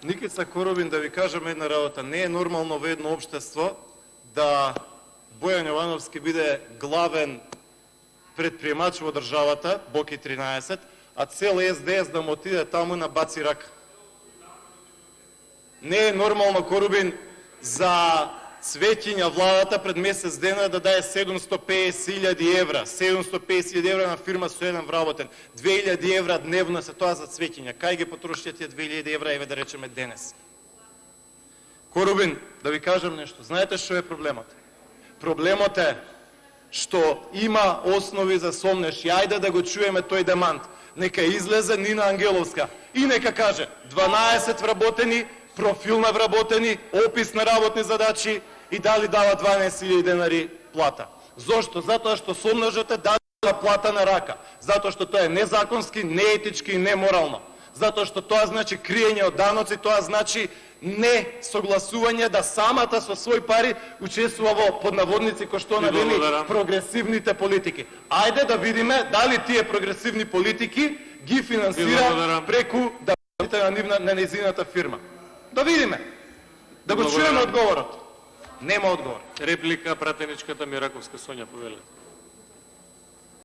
Никица Коробин, да ви кажам една работа. Не е нормално во едно општество да Бојан Јовановски биде главен предприемач во државата, Боки 13, а цел СДС да му отиде таму на баци рака. Не е нормално Коробин за Цветиња владата пред месец дена да даде 750.000 евра. 750.000 евра на фирма со еден вработен. 2.000 евра дневно се тоа за Цветиња. Кај ги потрошите тие 2.000 евра, еве да речеме денес? Коробин, да ви кажам нешто. Знаете што е проблемот? Проблемот е што има основи за сомнеш. И ајде да го чуеме тој демант. Нека излезе Нина Ангеловска и нека каже 12 вработени, профил на вработени, опис на работни задачи и дали дава 12.000 денари плата. Зошто? Затоа што сомножете дали плата на рака. Затоа што тоа е незаконски, неетички и неморално. Затоа што тоа значи криење од даноци, тоа значи не согласување да самата со свој пари учествува во поднаводници кој што навели прогресивните политики. Ајде да видиме дали тие прогресивни политики ги финансира преку даноците на незината фирма. Да видиме. Да го чуеме одговорот. Нема одговор. Реплика пратеничката Мираковска Сонја, повелете.